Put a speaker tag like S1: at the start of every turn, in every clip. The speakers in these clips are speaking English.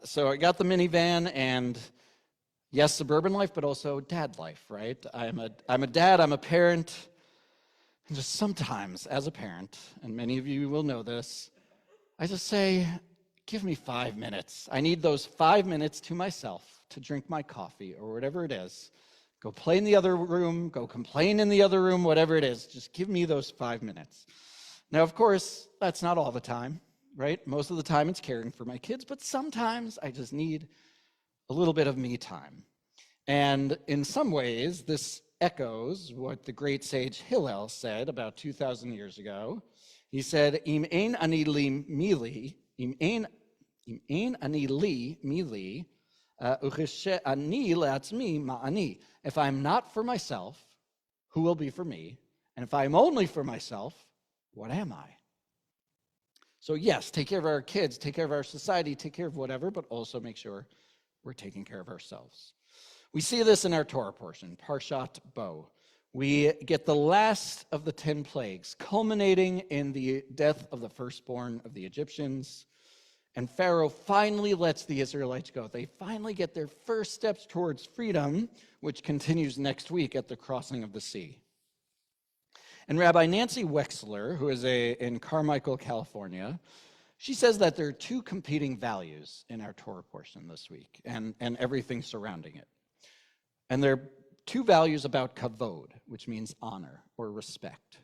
S1: So I got the minivan, and yes, suburban life, but also dad life, right? I'm a dad, I'm a parent, and just sometimes as a parent, and many of you will know this, I just say, give me 5 minutes. I need those 5 minutes to myself to drink my coffee or whatever it is. Go play in the other room, go complain in the other room, whatever it is. Just give me those 5 minutes. Now, of course, that's not all the time, right? Most of the time it's caring for my kids, but sometimes I just need a little bit of me time. And in some ways, this echoes what the great sage Hillel said about 2,000 years ago. He said, Im ein ani li mili, im ein ani li mili, ucheshe ani le'atzmi ma'ani. If I'm not for myself, who will be for me? And if I'm only for myself, what am I? So yes, take care of our kids, take care of our society, take care of whatever, but also make sure we're taking care of ourselves. We see this in our Torah portion, Parshat Bo. We get the last of the 10 plagues, culminating in the death of the firstborn of the Egyptians. And Pharaoh finally lets the Israelites go. They finally get their first steps towards freedom, which continues next week at the crossing of the sea. And Rabbi Nancy Wexler, who is in Carmichael, California, she says that there are two competing values in our Torah portion this week and everything surrounding it. And there are two values about kavod, which means honor or respect.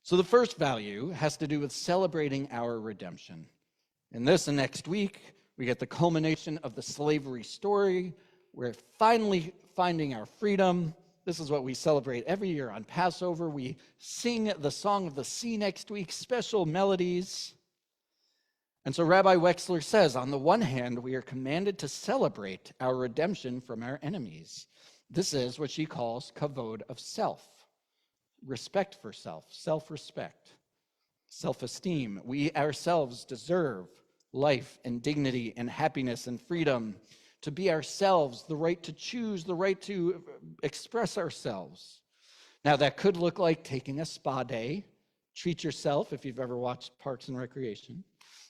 S1: So the first value has to do with celebrating our redemption. In this and next week, we get the culmination of the slavery story. We're finally finding our freedom. This is what we celebrate every year on Passover. We sing the Song of the Sea next week, special melodies. And so Rabbi Wexler says, on the one hand, we are commanded to celebrate our redemption from our enemies. This is what she calls kavod of self, respect for self, self-respect, self-esteem. We ourselves deserve life and dignity and happiness and freedom, to be ourselves, the right to choose, the right to express ourselves. Now, that could look like taking a spa day. Treat yourself if you've ever watched Parks and Recreation.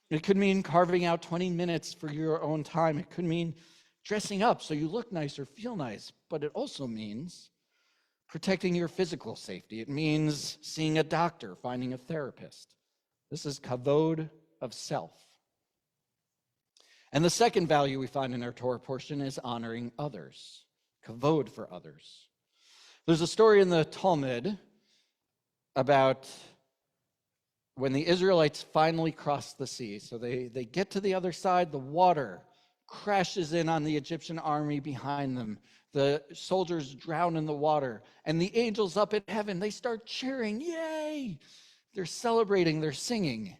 S1: It could mean carving out 20 minutes for your own time. It could mean dressing up so you look nice or feel nice. But it also means protecting your physical safety. It means seeing a doctor, finding a therapist. This is kavod of self. And the second value we find in our Torah portion is honoring others, kavod for others. There's a story in the Talmud about when the Israelites finally crossed the sea. So they get to the other side, the water crashes in on the Egyptian army behind them. The soldiers drown in the water, and the angels up in heaven, they start cheering, yay! They're celebrating, they're singing.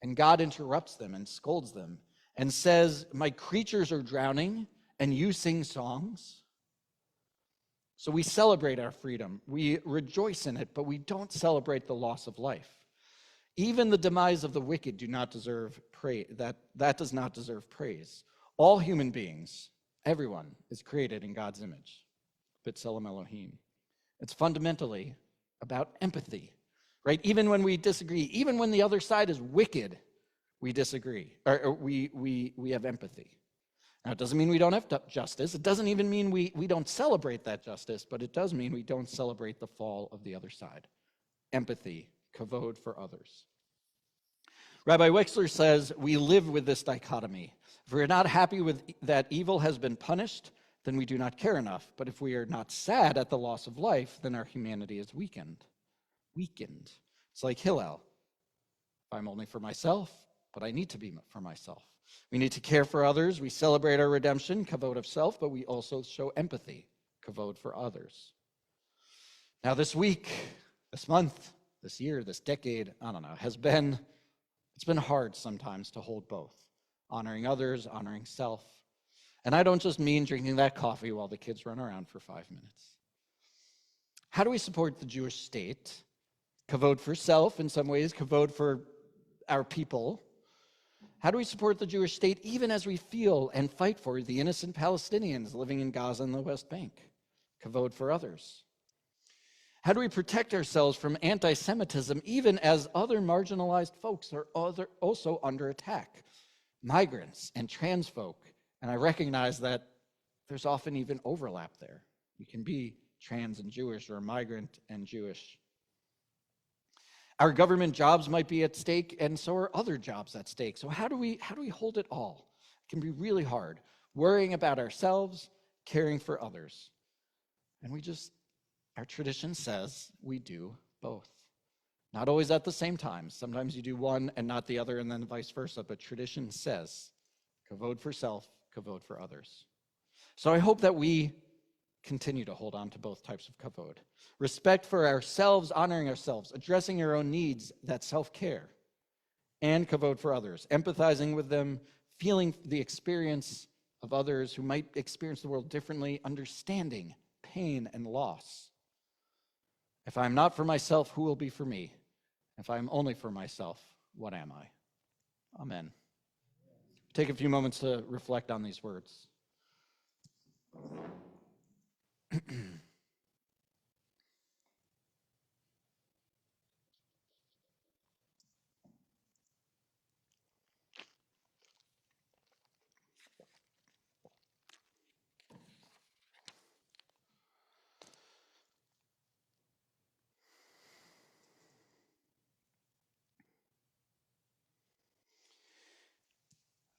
S1: And God interrupts them and scolds them and says, my creatures are drowning, and you sing songs? So we celebrate our freedom. We rejoice in it, but we don't celebrate the loss of life. Even the demise of the wicked do not deserve praise. That does not deserve praise. All human beings, everyone, is created in God's image. B'Tselem Elohim. It's fundamentally about empathy, right? Even when we disagree, even when the other side is wicked, we disagree, or we have empathy. Now, it doesn't mean we don't have justice. It doesn't even mean we don't celebrate that justice, but it does mean we don't celebrate the fall of the other side. Empathy, kavod for others. Rabbi Wexler says we live with this dichotomy. If we're not happy with that evil has been punished, then we do not care enough. But if we are not sad at the loss of life, then our humanity is weakened. It's like Hillel. If I'm only for myself, but I need to be for myself. We need to care for others. We celebrate our redemption, kavod of self, but we also show empathy, kavod for others. Now this week, this month, this year, this decade, I don't know, it's been hard sometimes to hold both. Honoring others, honoring self. And I don't just mean drinking that coffee while the kids run around for 5 minutes. How do we support the Jewish state? Kavod for self in some ways, kavod for our people. How do we support the Jewish state even as we feel and fight for the innocent Palestinians living in Gaza and the West Bank? Kavod for others. How do we protect ourselves from anti-Semitism even as other marginalized folks are also under attack? migrants and trans folk. And I recognize that there's often even overlap there. You can be trans and Jewish or migrant and Jewish. Our government jobs might be at stake, and so are other jobs at stake. So how do we hold it all? It can be really hard, worrying about ourselves, caring for others. And our tradition says we do both. Not always at the same time. Sometimes you do one and not the other, and then vice versa. But tradition says, kavod for self, kavod for others. So I hope that we continue to hold on to both types of kavod. Respect for ourselves, honoring ourselves, addressing our own needs, that's self-care. And kavod for others, empathizing with them, feeling the experience of others who might experience the world differently, understanding pain and loss. If I'm not for myself, who will be for me? If I'm only for myself, what am I? Amen. Take a few moments to reflect on these words.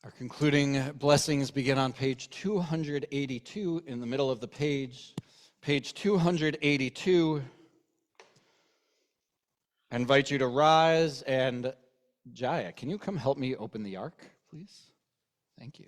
S1: Our concluding blessings begin on page 282 in the middle of the page. Page 282. I invite you to rise, and Jaya, can you come help me open the ark, please? Thank you.